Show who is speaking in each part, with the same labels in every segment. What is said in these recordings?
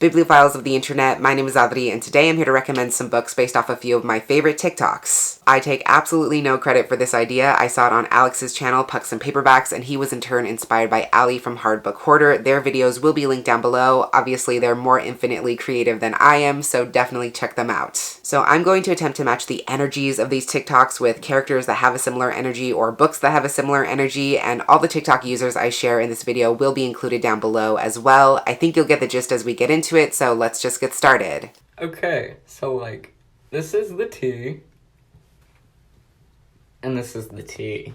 Speaker 1: Bibliophiles of the internet, my name is Adri, and today I'm here to recommend some books based off a few of my favorite TikToks. I take absolutely no credit for this idea. I saw it on Alex's channel, Pucks and Paperbacks, and he was in turn inspired by Ali from Hard Book Hoarder. Their videos will be linked down below. Obviously, they're more infinitely creative than I am, so definitely check them out. So I'm going to attempt to match the energies of these TikToks with characters that have a similar energy or books that have a similar energy, and all the TikTok users I share in this video will be included down below as well. I think you'll get the gist as we get into it, so let's just get started.
Speaker 2: Okay, so like, this is the tea, and this is the tea.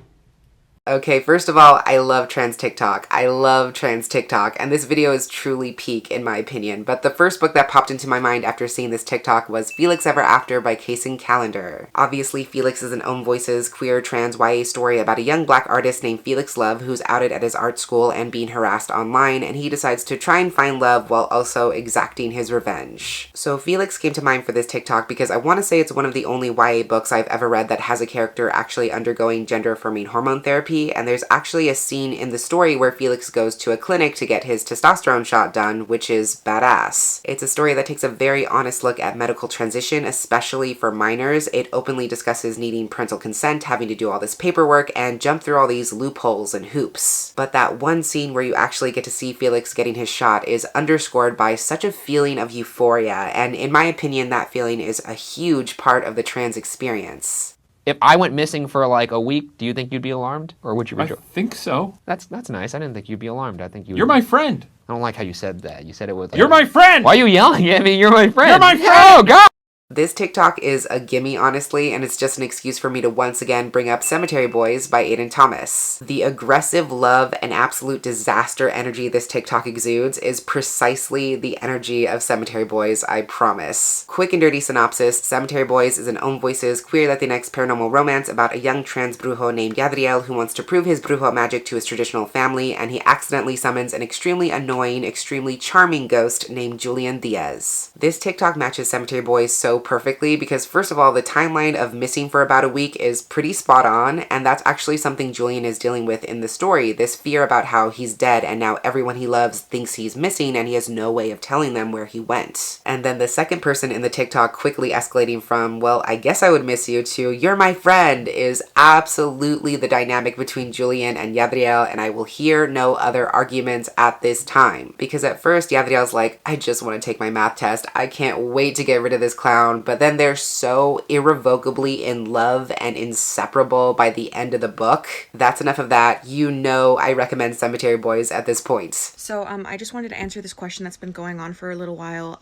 Speaker 1: Okay, first of all, I love trans TikTok. I love trans TikTok, and this video is truly peak in my opinion. But the first book that popped into my mind after seeing this TikTok was Felix Ever After by Casing Calendar. Obviously, Felix is an Own Voices queer trans YA story about a young black artist named Felix Love who's outed at his art school and being harassed online, and he decides to try and find love while also exacting his revenge. So Felix came to mind for this TikTok because I want to say it's one of the only YA books I've ever read that has a character actually undergoing gender-affirming hormone therapy. And there's actually a scene in the story where Felix goes to a clinic to get his testosterone shot done, which is badass. It's a story that takes a very honest look at medical transition, especially for minors. It openly discusses needing parental consent, having to do all this paperwork, and jump through all these loopholes and hoops. But that one scene where you actually get to see Felix getting his shot is underscored by such a feeling of euphoria, and in my opinion, that feeling is a huge part of the trans experience.
Speaker 3: If I went missing for like a week, do you think you'd be alarmed? Or would you
Speaker 4: I think so.
Speaker 3: That's nice. I didn't think you'd be alarmed. I think you would.
Speaker 4: You're my friend.
Speaker 3: I don't like how you said that. You said it with like,
Speaker 4: You're my friend!
Speaker 3: Why are you yelling at me? You're my friend.
Speaker 4: You're my friend!
Speaker 3: Oh, God!
Speaker 1: This TikTok is a gimme, honestly, and it's just an excuse for me to once again bring up Cemetery Boys by Aiden Thomas. The aggressive love and absolute disaster energy this TikTok exudes is precisely the energy of Cemetery Boys, I promise. Quick and dirty synopsis, Cemetery Boys is an Own Voices queer Latinx paranormal romance about a young trans brujo named Yadriel who wants to prove his brujo magic to his traditional family, and he accidentally summons an extremely annoying, extremely charming ghost named Julian Diaz. This TikTok matches Cemetery Boys so perfectly because first of all, the timeline of missing for about a week is pretty spot on, and that's actually something Julian is dealing with in the story, this fear about how he's dead and now everyone he loves thinks he's missing and he has no way of telling them where he went. And then the second person in the TikTok quickly escalating from, well, I guess I would miss you, to you're my friend, is absolutely the dynamic between Julian and Yadriel, and I will hear no other arguments at this time. Because at first Yadriel's like, I just want to take my math test, I can't wait to get rid of this clown. But then they're so irrevocably in love and inseparable by the end of the book. That's enough of that. You know I recommend Cemetery Boys at this point.
Speaker 5: So I just wanted to answer this question that's been going on for a little while.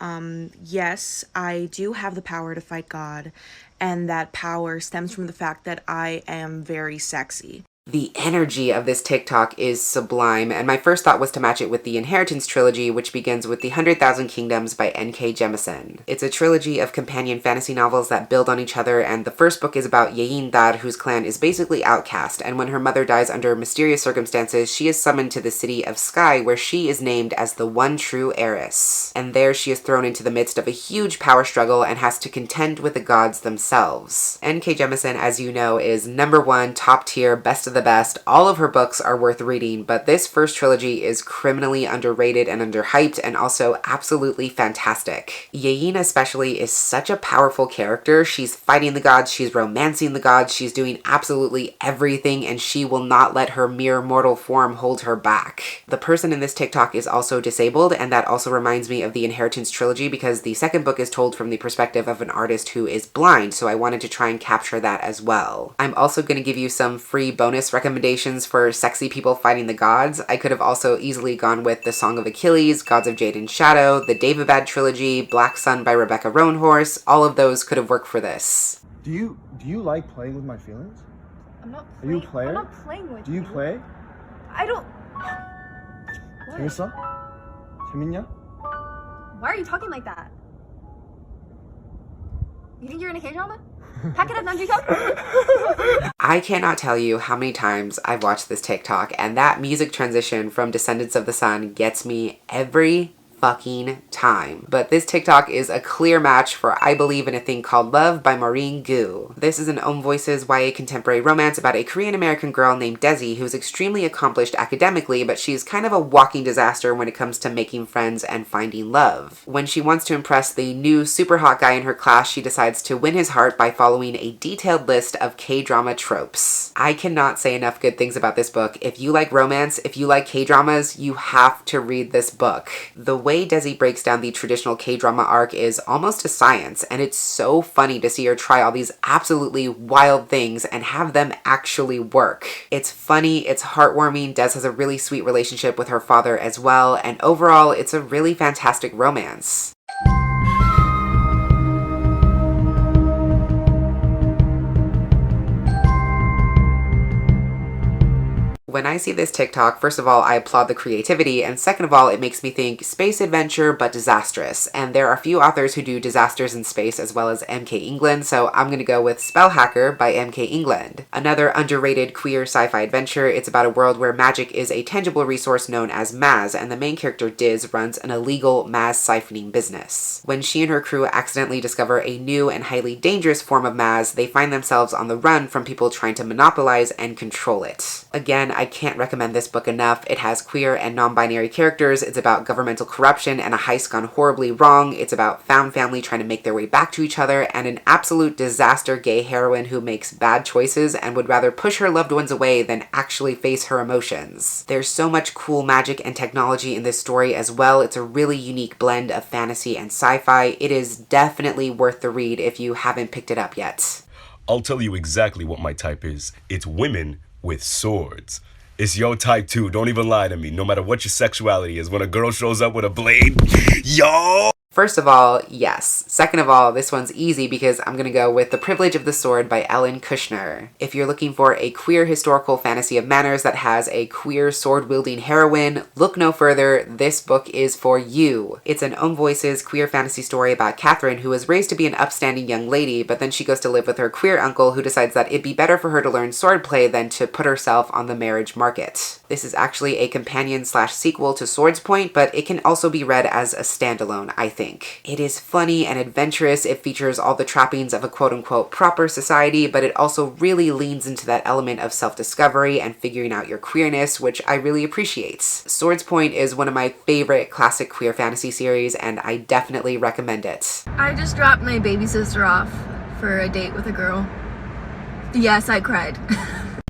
Speaker 5: Yes, I do have the power to fight God, and that power stems from the fact that I am very sexy.
Speaker 1: The energy of this TikTok is sublime, and my first thought was to match it with the Inheritance trilogy, which begins with The 100,000 Kingdoms by N.K. Jemisin. It's a trilogy of companion fantasy novels that build on each other, and the first book is about Yein Dar, whose clan is basically outcast, and when her mother dies under mysterious circumstances, she is summoned to the city of Sky, where she is named as the one true heiress. And there she is thrown into the midst of a huge power struggle and has to contend with the gods themselves. N.K. Jemisin, as you know, is #1, top tier, best of the best. All of her books are worth reading, but this first trilogy is criminally underrated and underhyped and also absolutely fantastic. Yein especially is such a powerful character. She's fighting the gods, she's romancing the gods, she's doing absolutely everything, and she will not let her mere mortal form hold her back. The person in this TikTok is also disabled, and that also reminds me of the Inheritance trilogy because the second book is told from the perspective of an artist who is blind, so I wanted to try and capture that as well. I'm also going to give you some free bonus recommendations for sexy people fighting the gods. I could have also easily gone with The Song of Achilles, Gods of Jade and Shadow, the Daevabad trilogy, Black Sun by Rebecca Roanhorse. All of those could have worked for this.
Speaker 6: Do you like playing with my feelings?
Speaker 7: I'm not
Speaker 6: Are you a player?
Speaker 7: I'm not playing with
Speaker 6: Do you play?
Speaker 7: I don't.
Speaker 6: 재밌어? 재밌냐?
Speaker 7: Why are you talking like that? You think you're in a K-drama? Pack it up, Nanjiko.
Speaker 1: I cannot tell you how many times I've watched this TikTok, and that music transition from Descendants of the Sun gets me every fucking time. But this TikTok is a clear match for I Believe in a Thing Called Love by Maureen Gu. This is an Own Voices YA contemporary romance about a Korean American girl named Desi who's extremely accomplished academically, but she's kind of a walking disaster when it comes to making friends and finding love. When she wants to impress the new super hot guy in her class, she decides to win his heart by following a detailed list of K-drama tropes. I cannot say enough good things about this book. If you like romance, if you like K-dramas, you have to read this book. The way Desi breaks down the traditional K-drama arc is almost a science, and it's so funny to see her try all these absolutely wild things and have them actually work. It's funny, it's heartwarming, Des has a really sweet relationship with her father as well, and overall, it's a really fantastic romance. When I see this TikTok, first of all, I applaud the creativity, and second of all, it makes me think space adventure but disastrous. And there are a few authors who do disasters in space as well as MK England, so I'm gonna go with Spell Hacker by MK England. Another underrated queer sci-fi adventure. It's about a world where magic is a tangible resource known as Maz, and the main character Diz runs an illegal Maz siphoning business. When she and her crew accidentally discover a new and highly dangerous form of Maz, they find themselves on the run from people trying to monopolize and control it. Again, I can't recommend this book enough. It has queer and non-binary characters. It's about governmental corruption and a heist gone horribly wrong. It's about found family trying to make their way back to each other, and an absolute disaster gay heroine who makes bad choices and would rather push her loved ones away than actually face her emotions. There's so much cool magic and technology in this story as well. It's a really unique blend of fantasy and sci-fi. It is definitely worth the read if you haven't picked it up yet.
Speaker 4: I'll tell you exactly what my type is. It's women with swords. It's your type too. Don't even lie to me. No matter what your sexuality is, when a girl shows up with a blade, yo!
Speaker 1: First of all, yes. Second of all, this one's easy because I'm gonna go with The Privilege of the Sword by Ellen Kushner. If you're looking for a queer historical fantasy of manners that has a queer sword-wielding heroine, look no further. This book is for you. It's an Own Voices queer fantasy story about Catherine, who is raised to be an upstanding young lady, but then she goes to live with her queer uncle who decides that it'd be better for her to learn swordplay than to put herself on the marriage market. This is actually a companion/sequel to Swords Point, but it can also be read as a standalone, I think. It is funny and adventurous. It features all the trappings of a quote-unquote proper society, but it also really leans into that element of self-discovery and figuring out your queerness, which I really appreciate. Swords Point is one of my favorite classic queer fantasy series, and I definitely recommend it.
Speaker 7: I just dropped my baby sister off for a date with a girl. Yes, I cried.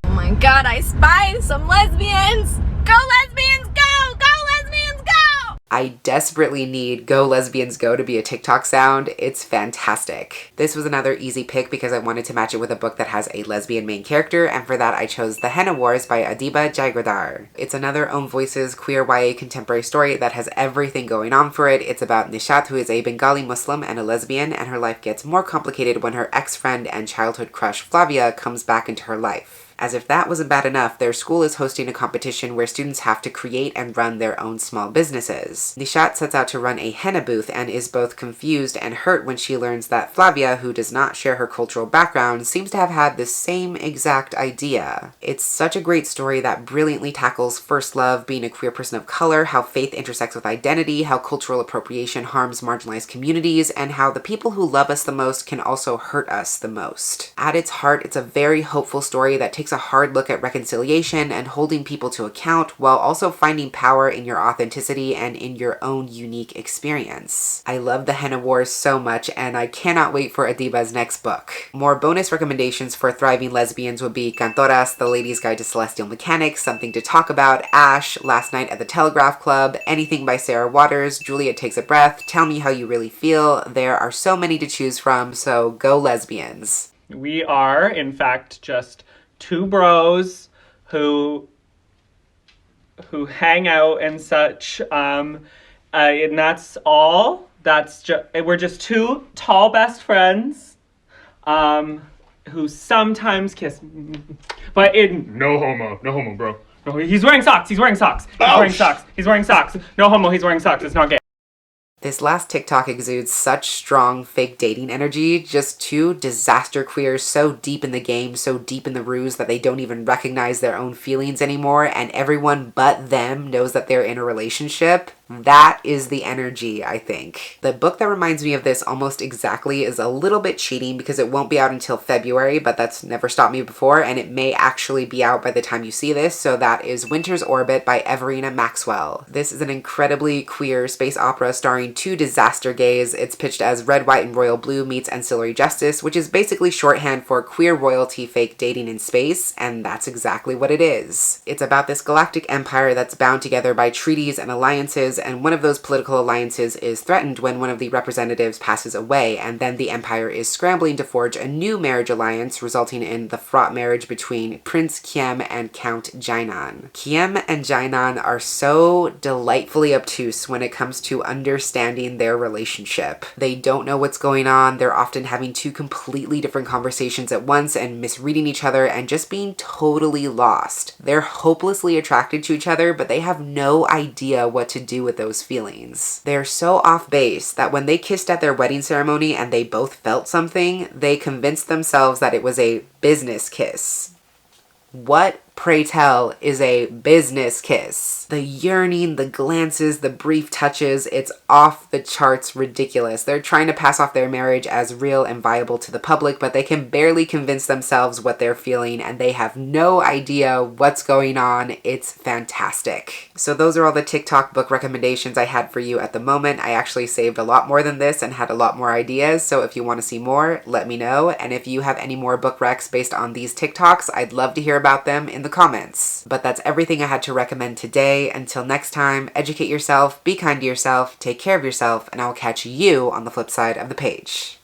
Speaker 7: Oh my god, I spied some lesbians! Go lesbians, go! Go lesbians, go!
Speaker 1: I desperately need Go Lesbians Go to be a TikTok sound. It's fantastic. This was another easy pick because I wanted to match it with a book that has a lesbian main character, and for that I chose The Henna Wars by Adiba Jaigirdar. It's another Own Voices queer YA contemporary story that has everything going on for it. It's about Nishat, who is a Bengali Muslim and a lesbian, and her life gets more complicated when her ex-friend and childhood crush Flavia comes back into her life. As if that wasn't bad enough, their school is hosting a competition where students have to create and run their own small businesses. Nishat sets out to run a henna booth and is both confused and hurt when she learns that Flavia, who does not share her cultural background, seems to have had the same exact idea. It's such a great story that brilliantly tackles first love, being a queer person of color, how faith intersects with identity, how cultural appropriation harms marginalized communities, and how the people who love us the most can also hurt us the most. At its heart, it's a very hopeful story that takes a hard look at reconciliation and holding people to account while also finding power in your authenticity and in your own unique experience. I love the Henna Wars so much, and I cannot wait for Adiba's next book. More bonus recommendations for thriving lesbians would be Cantoras, The Lady's Guide to Celestial Mechanics, Something to Talk About, Ash, Last Night at the Telegraph Club, Anything by Sarah Waters, Juliet Takes a Breath, Tell Me How You Really Feel. There are so many to choose from, so go lesbians.
Speaker 8: We are, in fact, just two bros who hang out and such, and that's all. We're just two tall best friends who sometimes kiss, but no homo, bro. No, he's wearing socks. He's wearing socks. No homo. He's wearing socks. It's not gay.
Speaker 1: This last TikTok exudes such strong fake dating energy. Just two disaster queers so deep in the game, so deep in the ruse that they don't even recognize their own feelings anymore, and everyone but them knows that they're in a relationship. That is the energy, I think. The book that reminds me of this almost exactly is a little bit cheating because it won't be out until February, but that's never stopped me before, and it may actually be out by the time you see this, so that is Winter's Orbit by Everina Maxwell. This is an incredibly queer space opera starring two disaster gays. It's pitched as Red, White, and Royal Blue meets Ancillary Justice, which is basically shorthand for queer royalty fake dating in space, and that's exactly what it is. It's about this galactic empire that's bound together by treaties and alliances, and one of those political alliances is threatened when one of the representatives passes away, and then the empire is scrambling to forge a new marriage alliance, resulting in the fraught marriage between Prince Kiem and Count Jainan. Kiem and Jainan are so delightfully obtuse when it comes to understanding their relationship. They don't know what's going on, they're often having two completely different conversations at once and misreading each other and just being totally lost. They're hopelessly attracted to each other, but they have no idea what to do with those feelings. They're so off base that when they kissed at their wedding ceremony and they both felt something, they convinced themselves that it was a business kiss. What, pray tell, is a business kiss? The yearning, the glances, the brief touches, it's off the charts ridiculous. They're trying to pass off their marriage as real and viable to the public, but they can barely convince themselves what they're feeling, and they have no idea what's going on. It's fantastic. So those are all the TikTok book recommendations I had for you at the moment. I actually saved a lot more than this and had a lot more ideas, so if you want to see more, let me know. And if you have any more book recs based on these TikToks, I'd love to hear about them in the comments. But that's everything I had to recommend today. Until next time, educate yourself, be kind to yourself, take care of yourself, and I'll catch you on the flip side of the page.